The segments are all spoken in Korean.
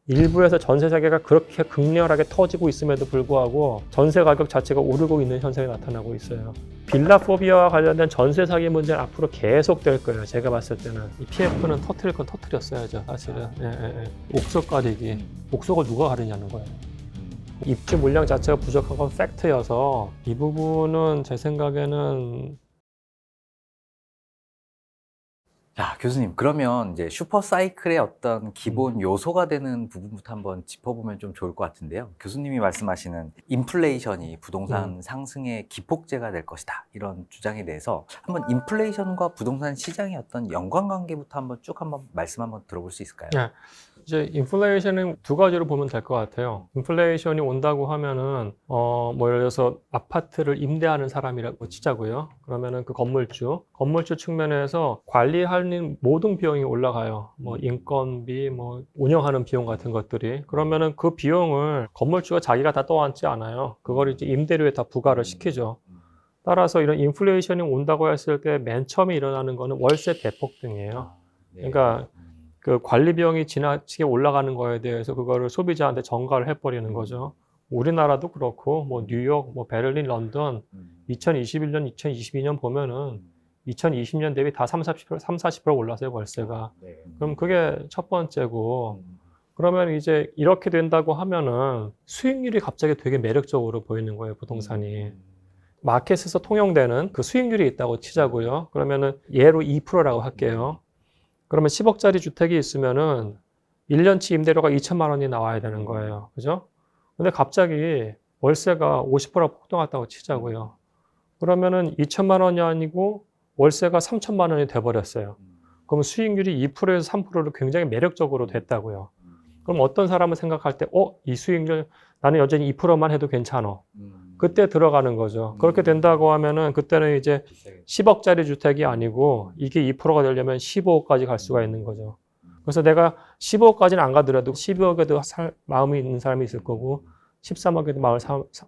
일부에서 전세 사기가 그렇게 극렬하게 터지고 있음에도 불구하고 전세 가격 자체가 오르고 있는 현상이 나타나고 있어요. 빌라 포비아와 관련된 전세 사기 문제는 앞으로 계속 될 거예요. 제가 봤을 때는 이 PF는 터트릴 건 터트렸어야죠. 사실은 옥석 가리기, 옥석을 누가 가리냐는 거예요. 입주 물량 자체가 부족한 건 팩트여서 이 부분은 제 생각에는. 자, 교수님, 그러면 이제 슈퍼사이클의 어떤 기본 요소가 되는 부분부터 한번 짚어보면 좀 좋을 것 같은데요. 교수님이 말씀하시는 인플레이션이 부동산 상승의 기폭제가 될 것이다, 이런 주장에 대해서 한번 인플레이션과 부동산 시장의 어떤 연관관계부터 한번 말씀 한번 들어볼 수 있을까요? 네. 이제 인플레이션은 두 가지로 보면 될 것 같아요. 인플레이션이 온다고 하면은 뭐 예를 들어서 아파트를 임대하는 사람이라고 치자고요. 그러면은 그 건물주 측면에서 관리하는 모든 비용이 올라가요. 뭐 인건비, 뭐 운영하는 비용 같은 것들이. 그러면은 그 비용을 건물주가 자기가 다 떠안지 않아요. 그걸 이제 임대료에 다 부과를 시키죠. 따라서 이런 인플레이션이 온다고 했을 때 맨 처음에 일어나는 거는 월세 대폭 등이에요. 그러니까 그 관리 비용이 지나치게 올라가는 거에 대해서 그거를 소비자한테 전가를 해버리는 거죠. 우리나라도 그렇고, 뭐 뉴욕, 뭐 베를린, 런던, 2021년, 2022년 보면은 2020년 대비 다 40% 올랐어요, 월세가. 그럼 그게 첫 번째고, 그러면 이제 이렇게 된다고 하면은 수익률이 갑자기 되게 매력적으로 보이는 거예요, 부동산이. 마켓에서 통용되는 그 수익률이 있다고 치자고요. 그러면은 예로 2%라고 할게요. 그러면 10억짜리 주택이 있으면은 1년치 임대료가 2천만 원이 나와야 되는 거예요. 그죠? 근데 갑자기 월세가 50% 폭등했다고 치자고요. 그러면은 2천만 원이 아니고 월세가 3천만 원이 돼버렸어요. 그럼 수익률이 2%에서 3%로 굉장히 매력적으로 됐다고요. 그럼 어떤 사람은 생각할 때, 이 수익률 나는 여전히 2%만 해도 괜찮아. 그때 들어가는 거죠. 그렇게 된다고 하면은 그때는 이제 10억짜리 주택이 아니고 이게 2%가 되려면 15억까지 갈 수가 있는 거죠. 그래서 내가 15억까지는 안 가더라도 12억에도 마음이 있는 사람이 있을 거고 13억에도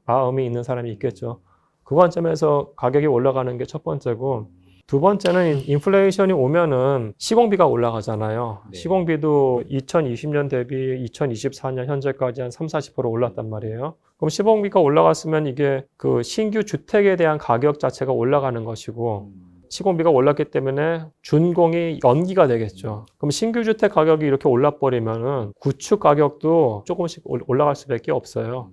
마음이 있는 사람이 있겠죠. 그 관점에서 가격이 올라가는 게 첫 번째고, 두 번째는 인플레이션이 오면은 시공비가 올라가잖아요. 시공비도 2020년 대비 2024년 현재까지 한 30~40% 올랐단 말이에요. 그럼 시공비가 올라갔으면 이게 그 신규 주택에 대한 가격 자체가 올라가는 것이고, 시공비가 올랐기 때문에 준공이 연기가 되겠죠. 그럼 신규 주택 가격이 이렇게 올라버리면은 구축 가격도 조금씩 올라갈 수밖에 없어요.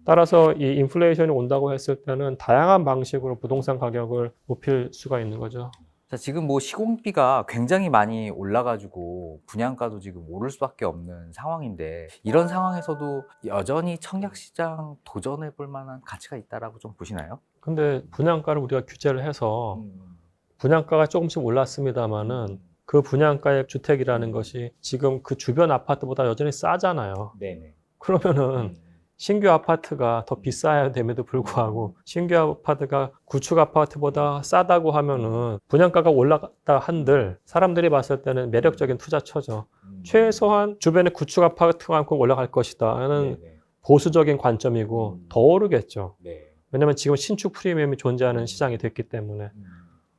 따라서 이 인플레이션이 온다고 했을 때는 다양한 방식으로 부동산 가격을 높일 수가 있는 거죠. 자, 지금 뭐 시공비가 굉장히 많이 올라가지고 분양가도 지금 오를 수밖에 없는 상황인데, 이런 상황에서도 여전히 청약시장 도전해 볼 만한 가치가 있다라고 좀 보시나요? 근데 분양가를 우리가 규제를 해서 분양가가 조금씩 올랐습니다만은 그 분양가의 주택이라는 것이 지금 그 주변 아파트보다 여전히 싸잖아요. 네네. 그러면은 신규 아파트가 더 비싸야 됨에도 불구하고 신규 아파트가 구축 아파트보다 싸다고 하면은 분양가가 올랐다 한들 사람들이 봤을 때는 매력적인 투자처죠. 최소한 주변에 구축 아파트만큼 올라갈 것이다 하는 보수적인 관점이고 더 오르겠죠. 왜냐하면 지금 신축 프리미엄이 존재하는 시장이 됐기 때문에.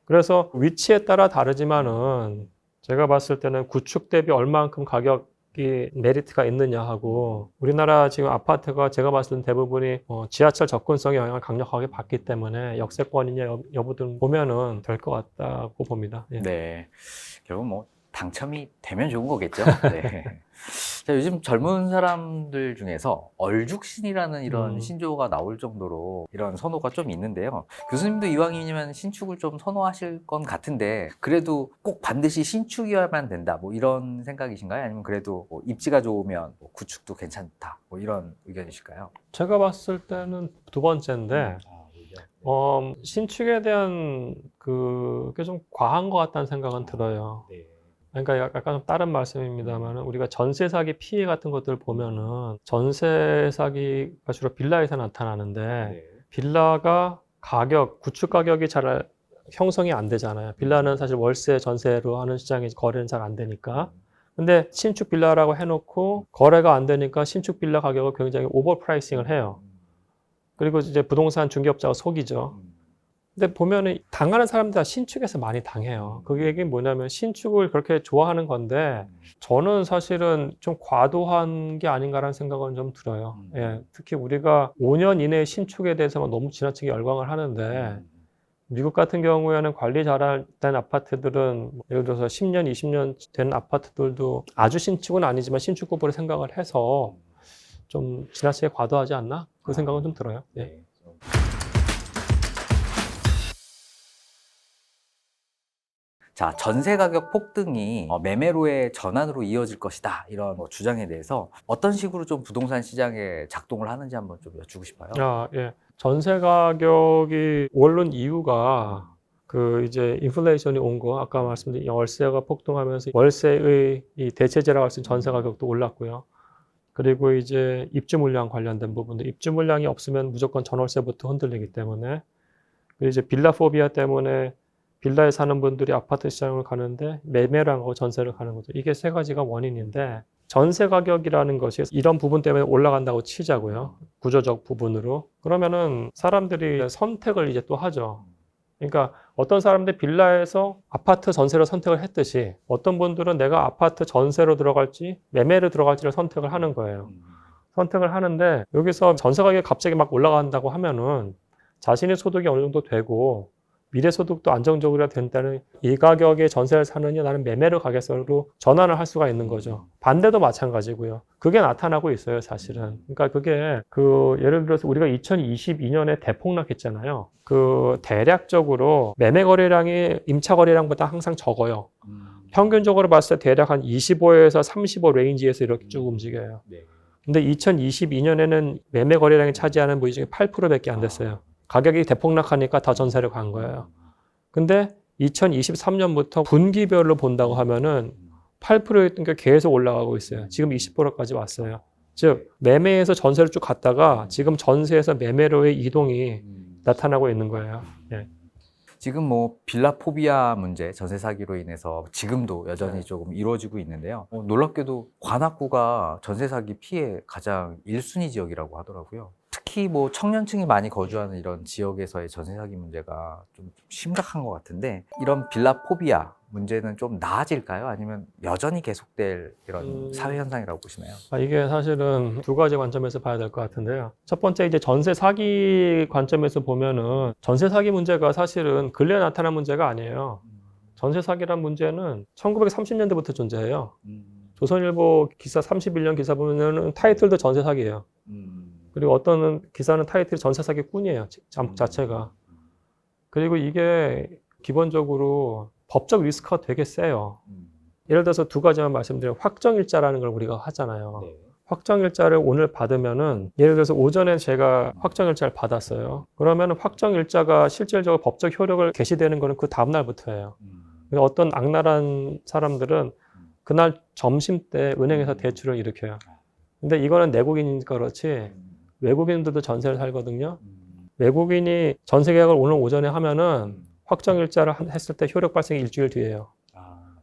그래서 위치에 따라 다르지만은 제가 봤을 때는 구축 대비 얼마만큼 가격이 메리트가 있느냐 하고, 우리나라 지금 아파트가 제가 봤을 때는 대부분이 지하철 접근성의 영향을 강력하게 받기 때문에 역세권이냐 여부등 보면은 될 것 같다고 봅니다. 예. 네. 결국 뭐 당첨이 되면 좋은 거겠죠. 네. 자, 요즘 젊은 사람들 중에서 얼죽신이라는 이런 신조어가 나올 정도로 이런 선호가 좀 있는데요. 교수님도 이왕이면 신축을 좀 선호하실 건 같은데, 그래도 꼭 반드시 신축이어야만 된다, 뭐 이런 생각이신가요? 아니면 그래도 뭐 입지가 좋으면 뭐 구축도 괜찮다, 뭐 이런 의견이실까요? 제가 봤을 때는 두 번째인데, 신축에 대한 그게 좀 과한 것 같다는 생각은 들어요. 그러니까 약간 좀 다른 말씀입니다만, 우리가 전세 사기 피해 같은 것들을 보면은 전세 사기가 주로 빌라에서 나타나는데, 빌라가 구축 가격이 잘 형성이 안 되잖아요. 빌라는 사실 월세 전세로 하는 시장이 거래는 잘 안 되니까. 근데 신축 빌라라고 해놓고 거래가 안 되니까 신축 빌라 가격을 굉장히 오버 프라이싱을 해요. 그리고 이제 부동산 중개업자가 속이죠. 근데 보면은 당하는 사람들 다 신축에서 많이 당해요. 그게 뭐냐면 신축을 그렇게 좋아하는 건데 저는 사실은 좀 과도한 게 아닌가라는 생각은 좀 들어요. 예, 특히 우리가 5년 이내에 신축에 대해서만 너무 지나치게 열광을 하는데 미국 같은 경우에는 관리 잘된 아파트들은 예를 들어서 10년, 20년 된 아파트들도 아주 신축은 아니지만 신축급으로 생각을 해서 좀 지나치게 과도하지 않나? 그 생각은 좀 들어요. 예. 네. 자, 전세 가격 폭등이 매매로의 전환으로 이어질 것이다. 이런 주장에 대해서 어떤 식으로 좀 부동산 시장에 작동을 하는지 한번 좀 여쭈고 싶어요. 예. 전세 가격이 오른 이유가 그 이제 인플레이션이 온 거, 아까 말씀드린 월세가 폭등하면서 월세의 이 대체제라고 할 수 있는 전세 가격도 올랐고요. 그리고 이제 입주 물량 관련된 부분도 입주 물량이 없으면 무조건 전월세부터 흔들리기 때문에 그리고 이제 빌라 포비아 때문에 빌라에 사는 분들이 아파트 시장을 가는데 매매를 하고 전세를 가는 거죠. 이게 세 가지가 원인인데 전세 가격이라는 것이 이런 부분 때문에 올라간다고 치자고요. 구조적 부분으로. 그러면은 사람들이 선택을 이제 또 하죠. 그러니까 어떤 사람들 빌라에서 아파트 전세로 선택을 했듯이 어떤 분들은 내가 아파트 전세로 들어갈지 매매로 들어갈지를 선택을 하는 거예요. 선택을 하는데 여기서 전세 가격이 갑자기 막 올라간다고 하면은 자신의 소득이 어느 정도 되고 미래 소득도 안정적으로 된다는 이 가격에 전세를 사느냐 나는 매매를 가겠어로 전환을 할 수가 있는 거죠. 반대도 마찬가지고요. 그게 나타나고 있어요, 사실은. 그러니까 그게 예를 들어서 우리가 2022년에 대폭락했잖아요. 대략적으로 매매 거래량이 임차 거래량보다 항상 적어요. 평균적으로 봤을 때 대략 한 25에서 35 레인지에서 이렇게 쭉 움직여요. 근데 2022년에는 매매 거래량이 차지하는 부위 중에 8%밖에 안 됐어요. 가격이 대폭락하니까 더 전세를 간 거예요. 근데 2023년부터 분기별로 본다고 하면은 8%였던 게 계속 올라가고 있어요. 지금 20%까지 왔어요. 즉 매매에서 전세를 쭉 갔다가 지금 전세에서 매매로의 이동이 나타나고 있는 거예요. 예. 지금 빌라 포비아 문제, 전세 사기로 인해서 지금도 여전히 조금 이루어지고 있는데요. 놀랍게도 관악구가 전세 사기 피해 가장 1순위 지역이라고 하더라고요. 특히 청년층이 많이 거주하는 이런 지역에서의 전세 사기 문제가 좀 심각한 것 같은데 이런 빌라 포비아 문제는 좀 나아질까요? 아니면 여전히 계속될 이런 사회 현상이라고 보시나요? 이게 사실은 두 가지 관점에서 봐야 될 것 같은데요. 첫 번째 이제 전세 사기 관점에서 보면은 전세 사기 문제가 사실은 근래에 나타난 문제가 아니에요. 전세 사기란 문제는 1930년대부터 존재해요. 조선일보 기사 31년 기사 보면은 타이틀도 전세 사기예요. 그리고 어떤 기사는 타이틀이 전세 사기꾼이에요. 제목 자체가. 그리고 이게 기본적으로 법적 리스크가 되게 세요. 예를 들어서 두 가지만 말씀드리면 확정일자라는 걸 우리가 하잖아요. 확정일자를 오늘 받으면은 예를 들어서 오전에 제가 확정일자를 받았어요. 그러면 확정일자가 실질적으로 법적 효력을 개시되는 거는 그 다음날부터예요. 어떤 악랄한 사람들은 그날 점심 때 은행에서 대출을 일으켜요. 근데 이거는 내국인이니까 그렇지 외국인들도 전세를 살거든요. 외국인이 전세 계약을 오늘 오전에 하면은 확정일자를 했을 때 효력 발생이 일주일 뒤에요.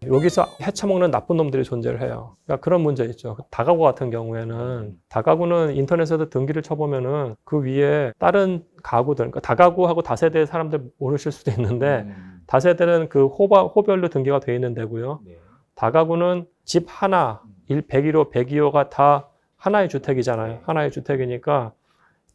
여기서 헤쳐먹는 나쁜 놈들이 존재를 해요. 그러니까 그런 문제 있죠. 다가구 같은 경우에는 다가구는 인터넷에서 등기를 쳐보면은 그 위에 다른 가구들, 그러니까 다가구하고 다세대 사람들 모르실 수도 있는데 다세대는 그 호별로 등기가 돼 있는 데고요. 다가구는 집 하나, 101호, 102호가 다 하나의 주택이잖아요. 하나의 주택이니까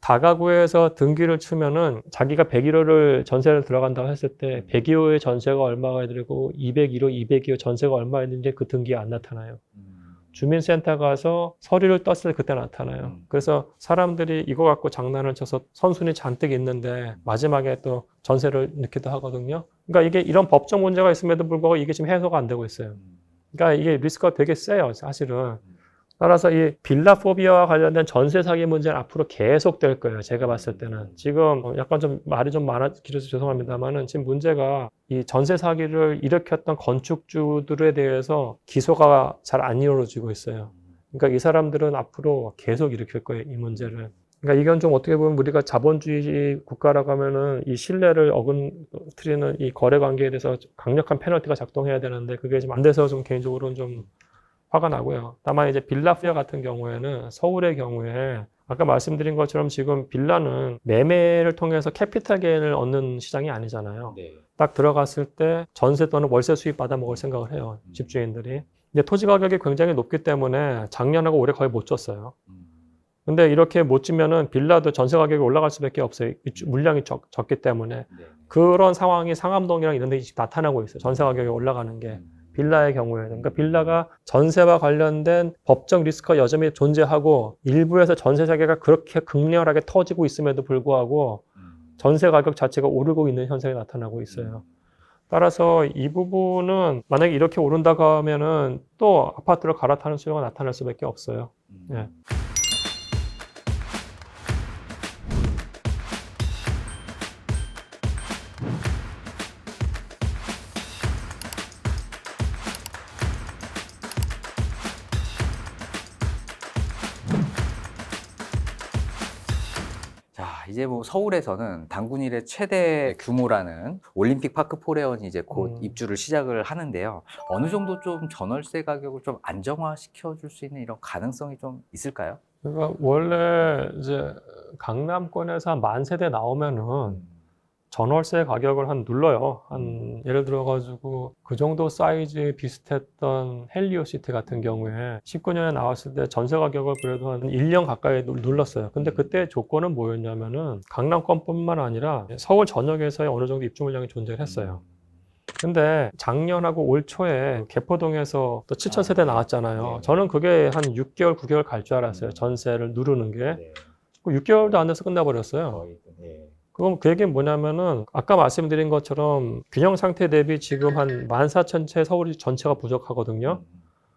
다가구에서 등기를 치면은 자기가 101호를 전세를 들어간다고 했을 때 102호의 전세가 얼마가 되고 201호, 202호 전세가 얼마가 있는지 그 등기에 안 나타나요. 주민센터 가서 서류를 떴을 때 그때 나타나요. 그래서 사람들이 이거 갖고 장난을 쳐서 선순위 잔뜩 있는데 마지막에 또 전세를 넣기도 하거든요. 그러니까 이게 이런 법적 문제가 있음에도 불구하고 이게 지금 해소가 안 되고 있어요. 그러니까 이게 리스크가 되게 세요, 사실은. 따라서 이 빌라 포비아와 관련된 전세 사기 문제는 앞으로 계속 될 거예요. 제가 봤을 때는. 지금 약간 좀 말이 좀 길어서 죄송합니다만은 지금 문제가 이 전세 사기를 일으켰던 건축주들에 대해서 기소가 잘 안 이루어지고 있어요. 그러니까 이 사람들은 앞으로 계속 일으킬 거예요, 이 문제를. 그러니까 이건 좀 어떻게 보면 우리가 자본주의 국가라고 하면은 이 신뢰를 어긋뜨리는 이 거래 관계에 대해서 강력한 페널티가 작동해야 되는데 그게 지금 안 돼서 좀 개인적으로는 좀 화가 나고요. 다만 이제 빌라프리아 같은 경우에는 서울의 경우에 아까 말씀드린 것처럼 지금 빌라는 매매를 통해서 캐피탈 게인을 얻는 시장이 아니잖아요. 네. 딱 들어갔을 때 전세 또는 월세 수입 받아 먹을 생각을 해요. 집주인들이. 근데 토지 가격이 굉장히 높기 때문에 작년하고 올해 거의 못 줬어요. 근데 이렇게 못 주면은 빌라도 전세 가격이 올라갈 수밖에 없어요. 물량이 적기 때문에. 네. 그런 상황이 상암동이랑 이런 데 나타나고 있어요. 전세 가격이 올라가는 게. 빌라의 경우에는. 그러니까 빌라가 전세와 관련된 법적 리스크가 여전히 존재하고 일부에서 전세 세계가 그렇게 극렬하게 터지고 있음에도 불구하고 전세 가격 자체가 오르고 있는 현상이 나타나고 있어요. 따라서 이 부분은 만약에 이렇게 오른다고 하면은 또 아파트를 갈아타는 수요가 나타날 수밖에 없어요. 예. 자, 이제 뭐 서울에서는 단군 이래 최대 규모라는 올림픽 파크 포레온이 이제 곧 입주를 시작을 하는데요. 어느 정도 좀 전월세 가격을 좀 안정화시켜 줄 수 있는 이런 가능성이 좀 있을까요? 그러니까 원래 이제 강남권에서 한 10,000세대 나오면은 전월세 가격을 한 눌러요. 한 예를 들어 가지고 그 정도 사이즈 비슷했던 헬리오시티 같은 경우에 19년에 나왔을 때 전세 가격을 그래도 한 1년 가까이 눌렀어요. 근데 그때 조건은 뭐였냐면은 강남권뿐만 아니라 서울 전역에서의 어느 정도 입주 물량이 존재를 했어요. 근데 작년하고 올 초에 개포동에서 또 7,000세대 나왔잖아요. 저는 그게 한 6개월, 9개월 갈 줄 알았어요. 전세를 누르는 게. 6개월도 안 돼서 끝나버렸어요. 그럼 그 얘기는 뭐냐면은 아까 말씀드린 것처럼 균형 상태 대비 지금 한 14,000채 서울 전체가 부족하거든요.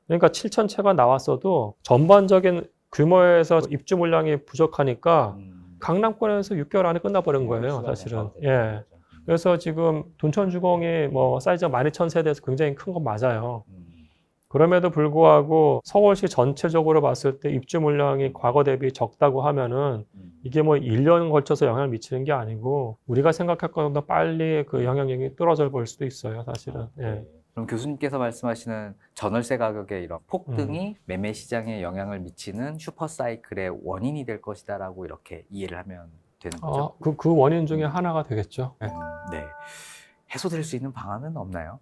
그러니까 7,000채가 나왔어도 전반적인 규모에서 입주 물량이 부족하니까 강남권에서 6개월 안에 끝나버린 거예요, 사실은. 예. 그래서 지금 둔천주공이 뭐 사이즈가 12,000세대에서 굉장히 큰 건 맞아요. 그럼에도 불구하고 서울시 전체적으로 봤을 때 입주 물량이 과거 대비 적다고 하면은 이게 뭐 1년 걸쳐서 영향을 미치는 게 아니고 우리가 생각할 것보다 빨리 그 영향력이 떨어져 볼 수도 있어요, 사실은. 예. 그럼 교수님께서 말씀하시는 전월세 가격의 이런 폭등이 매매 시장에 영향을 미치는 슈퍼 사이클의 원인이 될 것이다라고 이렇게 이해를 하면 되는 거죠? 그 원인 중에 하나가 되겠죠. 예. 네. 해소될 수 있는 방안은 없나요?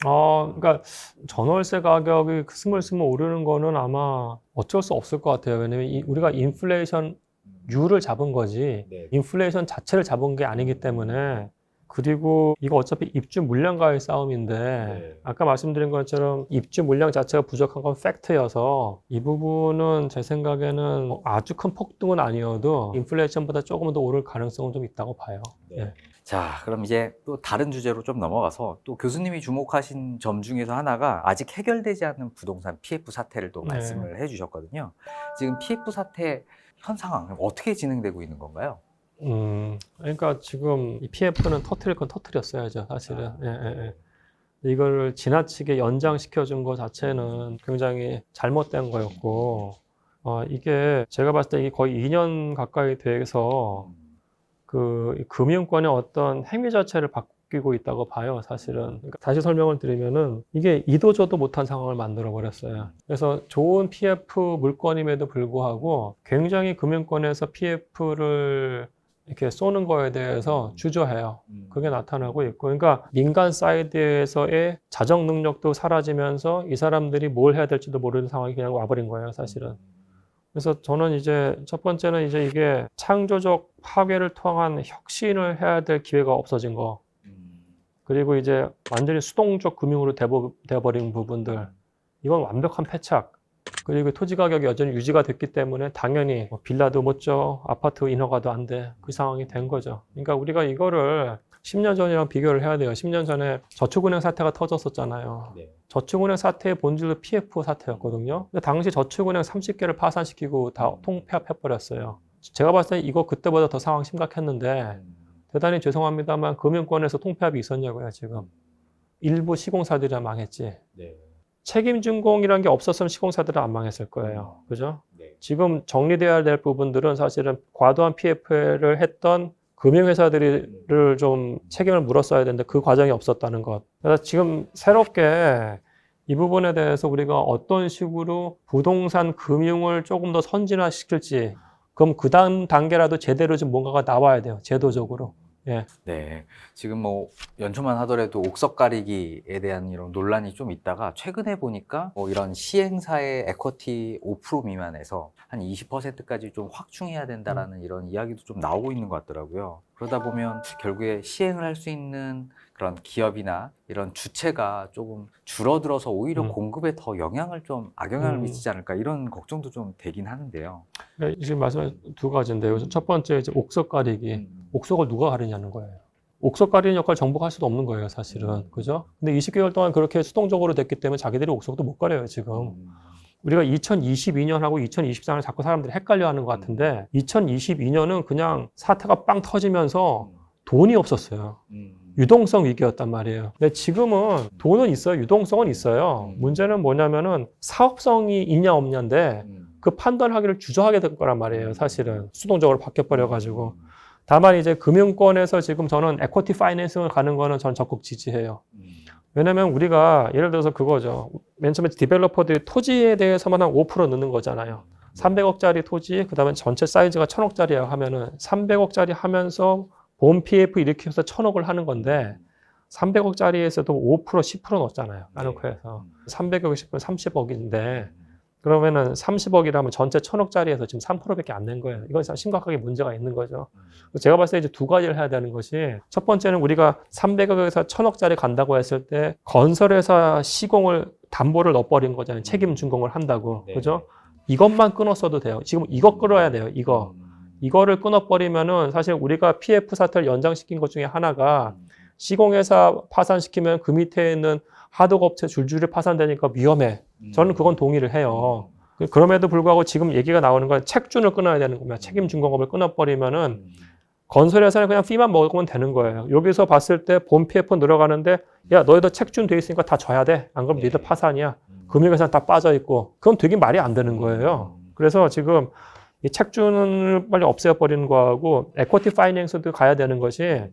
그러니까 전월세 가격이 스물스물 오르는 거는 아마 어쩔 수 없을 것 같아요. 왜냐면 우리가 인플레이션율을 잡은 거지 인플레이션 자체를 잡은 게 아니기 때문에. 그리고 이거 어차피 입주 물량과의 싸움인데 아까 말씀드린 것처럼 입주 물량 자체가 부족한 건 팩트여서 이 부분은 제 생각에는 아주 큰 폭등은 아니어도 인플레이션보다 조금 더 오를 가능성은 좀 있다고 봐요. 예. 자, 그럼 이제 또 다른 주제로 좀 넘어가서 또 교수님이 주목하신 점 중에서 하나가 아직 해결되지 않은 부동산 PF 사태를 또 말씀을 해주셨거든요. 지금 PF 사태 현 상황 어떻게 진행되고 있는 건가요? 그러니까 지금 이 PF는 터트릴 건 터트렸어야죠, 사실은. 이걸 지나치게 연장시켜준 것 자체는 굉장히 잘못된 거였고, 이게 제가 봤을 때 이게 거의 2년 가까이 돼서 그 금융권의 어떤 행위 자체를 바뀌고 있다고 봐요, 사실은. 그러니까 다시 설명을 드리면은 이게 이도저도 못한 상황을 만들어 버렸어요. 그래서 좋은 PF 물건임에도 불구하고 굉장히 금융권에서 PF를 이렇게 쏘는 거에 대해서 주저해요. 그게 나타나고 있고. 그러니까 민간 사이드에서의 자정 능력도 사라지면서 이 사람들이 뭘 해야 될지도 모르는 상황이 그냥 와버린 거예요, 사실은. 그래서 저는 이제 첫 번째는 이제 이게 창조적 파괴를 통한 혁신을 해야 될 기회가 없어진 거. 그리고 이제 완전히 수동적 금융으로 돼버린 부분들. 이건 완벽한 패착. 그리고 토지 가격이 여전히 유지가 됐기 때문에 당연히 뭐 빌라도 못 줘, 아파트 인허가도 안 돼. 그 상황이 된 거죠. 그러니까 우리가 이거를 10년 전이랑 비교를 해야 돼요. 10년 전에 저축은행 사태가 터졌었잖아요. 저축은행 사태의 본질도 PF 사태였거든요. 근데 당시 저축은행 30개를 파산시키고 다 통폐합해버렸어요. 제가 봤을 때 이거 그때보다 더 상황 심각했는데 대단히 죄송합니다만 금융권에서 통폐합이 있었냐고요, 지금. 일부 시공사들이 망했지. 책임준공이라는 게 없었으면 시공사들은 안 망했을 거예요. 그죠? 지금 정리돼야 될 부분들은 사실은 과도한 PF를 했던 금융회사들을 좀 책임을 물었어야 되는데 그 과정이 없었다는 것. 그래서 지금 새롭게 이 부분에 대해서 우리가 어떤 식으로 부동산 금융을 조금 더 선진화시킬지, 그럼 그 다음 단계라도 제대로 좀 뭔가가 나와야 돼요. 제도적으로. 예. 네, 지금 뭐 연초만 하더라도 옥석 가리기에 대한 이런 논란이 좀 있다가 최근에 보니까 뭐 이런 시행사의 에쿼티 5% 미만에서 한 20%까지 좀 확충해야 된다라는 이런 이야기도 좀 나오고 있는 것 같더라고요. 그러다 보면 결국에 시행을 할 수 있는 그런 기업이나 이런 주체가 조금 줄어들어서 오히려 공급에 더 악영향을 미치지 않을까 이런 걱정도 좀 되긴 하는데요. 그러니까 지금 말씀하신 두 가지인데요. 첫 번째 이제 옥석 가리기. 옥석을 누가 가리냐는 거예요. 옥석 가리는 역할 정부가 할 수도 없는 거예요, 사실은. 그죠? 근데 20개월 동안 그렇게 수동적으로 됐기 때문에 자기들이 옥석도 못 가려요, 지금. 우리가 2022년하고 2024년을 자꾸 사람들이 헷갈려 하는 것 같은데, 2022년은 그냥 사태가 빵 터지면서 돈이 없었어요. 유동성 위기였단 말이에요. 근데 지금은 돈은 있어요. 유동성은 있어요. 문제는 뭐냐면은 사업성이 있냐 없냐인데 그 판단하기를 주저하게 될 거란 말이에요. 사실은 수동적으로 바뀌어버려가지고. 다만 이제 금융권에서 지금 저는 에쿼티 파이낸싱을 가는 거는 저는 적극 지지해요. 왜냐면 우리가 예를 들어서 그거죠. 맨 처음에 디벨로퍼들이 토지에 대해서만 한 5% 넣는 거잖아요. 300억짜리 토지, 그 다음에 전체 사이즈가 1000억짜리야 하면은 300억짜리 하면서 본 PF 이렇게 해서 1000억을 하는 건데 300억짜리에서도 5%, 10% 넣었잖아요. 나누고 해서 300억이 10% 30억인데 그러면은 30억이라면 전체 1000억짜리에서 지금 3%밖에 안 낸 거예요. 이건 심각하게 문제가 있는 거죠. 제가 봤을 때 이제 두 가지를 해야 되는 것이 첫 번째는 우리가 300억에서 1000억짜리 간다고 했을 때 건설회사 시공을 담보를 넣어버린 거잖아요. 책임 준공을 한다고. 그죠? 이것만 끊었어도 돼요. 지금 이거 끌어야 돼요. 이거를 끊어버리면은 사실 우리가 PF 사태를 연장시킨 것 중에 하나가 시공회사 파산시키면 그 밑에 있는 하도업체 줄줄이 파산되니까 위험해. 저는 그건 동의를 해요. 그럼에도 불구하고 지금 얘기가 나오는 건 책준을 끊어야 되는 겁니다. 책임 준공업을 끊어버리면은 건설회사는 그냥 피만 먹으면 되는 거예요. 여기서 봤을 때 본 PF 늘어가는데 야 너희도 책준 돼 있으니까 다 줘야 돼. 안 그러면 니들 파산이야. 금융회사는 다 빠져있고 그건 되게 말이 안 되는 거예요. 그래서 지금 이 책준을 빨리 없애버리는 거하고 에쿼티 파이낸스도 가야 되는 것이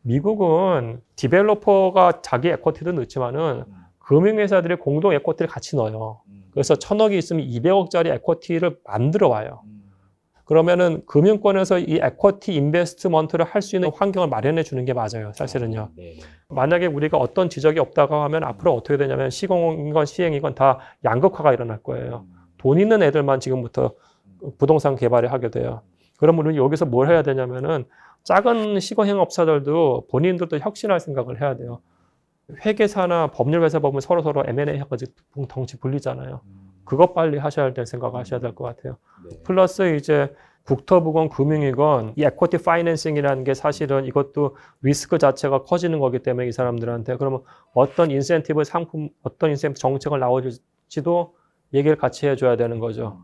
미국은 디벨로퍼가 자기 에쿼티도 넣지만은 금융회사들이 공동 에쿼티를 같이 넣어요. 그래서 1000억이 있으면 200억짜리 에쿼티를 만들어 와요. 그러면은 금융권에서 이 에쿼티 인베스트먼트를 할 수 있는 환경을 마련해 주는 게 맞아요. 사실은요. 만약에 우리가 어떤 지적이 없다고 하면 앞으로 어떻게 되냐면 시공이건 시행이건 다 양극화가 일어날 거예요. 돈 있는 애들만 지금부터 부동산 개발을 하게 돼요. 그러면 우리 여기서 뭘 해야 되냐면은 작은 시공행업사들도 본인들도 혁신할 생각을 해야 돼요. 회계사나 법률회사 보면 서로 M&A 해가지고 덩치 불리잖아요. 그것 빨리 하셔야 될 생각을 하셔야 될 것 같아요. 플러스 이제 국토부건 금융이건 이 에쿼티 파이낸싱이라는 게 사실은 이것도 리스크 자체가 커지는 거기 때문에 이 사람들한테 그러면 어떤 인센티브 상품, 어떤 인센티브 정책을 나올지도 얘기를 같이 해줘야 되는 거죠.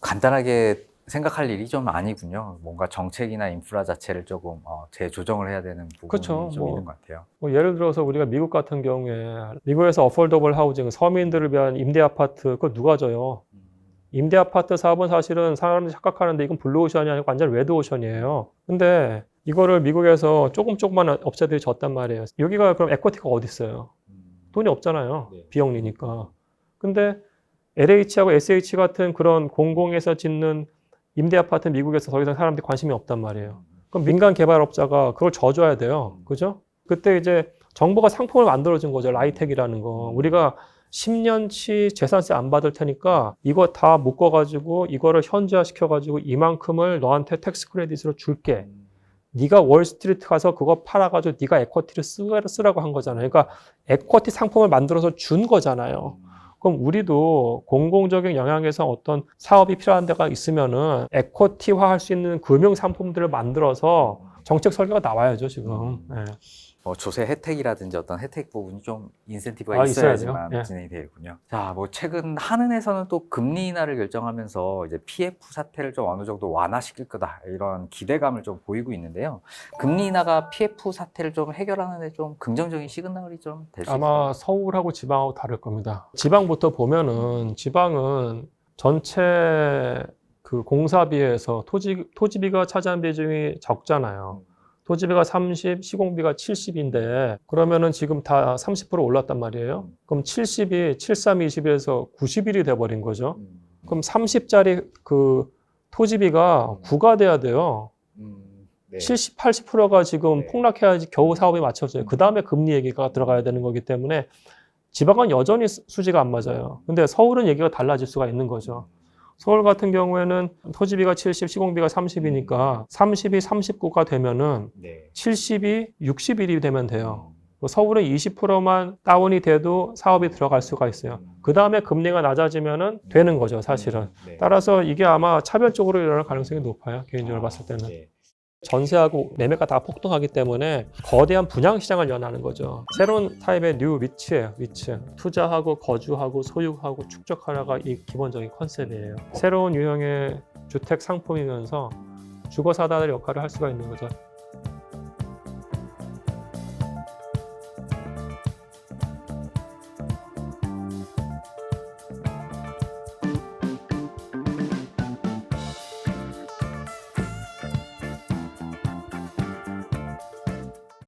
간단하게 생각할 일이 좀 아니군요. 뭔가 정책이나 인프라 자체를 조금 재조정을 해야 되는 부분이 그렇죠. 좀 있는 것 같아요. 예를 들어서 우리가 미국 같은 경우에 미국에서 어폴더블 하우징, 서민들을 위한 임대 아파트 그거 누가 줘요? 임대 아파트 사업은 사실은 사람들이 착각하는데 이건 블루오션이 아니고 완전 레드오션이에요. 근데 이거를 미국에서 조그만 업체들이 줬단 말이에요. 여기가 그럼 에쿼티가 어디 있어요? 돈이 없잖아요. 비영리니까. 근데 LH하고 SH 같은 그런 공공에서 짓는 임대 아파트 미국에서 더 이상 사람들이 관심이 없단 말이에요. 그럼 민간 개발업자가 그걸 져줘야 돼요. 그죠? 그때 이제 정부가 상품을 만들어준 거죠. 라이텍이라는 거. 우리가 10년치 재산세 안 받을 테니까 이거 다 묶어가지고 이거를 현지화 시켜가지고 이만큼을 너한테 텍스 크레딧으로 줄게. 네가 월스트리트 가서 그거 팔아가지고 네가 에쿼티를 쓰라고 한 거잖아요. 그러니까 에쿼티 상품을 만들어서 준 거잖아요. 그럼 우리도 공공적인 영역에서 어떤 사업이 필요한 데가 있으면은 에쿼티화 할 수 있는 금융 상품들을 만들어서 정책 설계가 나와야죠, 지금. 네. 조세 혜택이라든지 어떤 혜택 부분이 좀 인센티브가 있어야지만 진행이 되겠군요. 자, 뭐 최근 한은에서는 또 금리 인하를 결정하면서 이제 PF 사태를 좀 어느 정도 완화시킬 거다 이런 기대감을 좀 보이고 있는데요. 금리 인하가 PF 사태를 좀 해결하는 데 좀 긍정적인 시그널이 좀 될 수 있을까요? 아마 서울하고 지방하고 다를 겁니다. 지방부터 보면은 지방은 전체 그 공사비에서 토지비가 차지한 비중이 적잖아요. 토지비가 30, 시공비가 70인데 그러면은 지금 다 30% 올랐단 말이에요. 그럼 70이 7321에서 91이 돼버린 거죠. 그럼 30짜리 그 토지비가 9가 돼야 돼요. 네. 70, 80%가 지금 네. 폭락해야지 겨우 사업이 맞춰져요. 그 다음에 금리 얘기가 들어가야 되는 거기 때문에 지방은 여전히 수지가 안 맞아요. 근데 서울은 얘기가 달라질 수가 있는 거죠. 서울 같은 경우에는 토지비가 70, 시공비가 30이니까 30이 39가 되면은 네. 70이 61이 되면 돼요. 서울은 20%만 다운이 돼도 사업이 들어갈 수가 있어요. 그 다음에 금리가 낮아지면은 되는 거죠, 사실은. 네. 따라서 이게 아마 차별적으로 일어날 가능성이 높아요, 개인적으로 봤을 때는. 네. 전세하고 매매가 다 폭등하기 때문에 거대한 분양 시장을 연하는 거죠. 새로운 타입의 뉴 위치예요, 위치. 투자하고 거주하고 소유하고 축적하라가 이 기본적인 컨셉이에요. 새로운 유형의 주택 상품이면서 주거 사다의 역할을 할 수가 있는 거죠.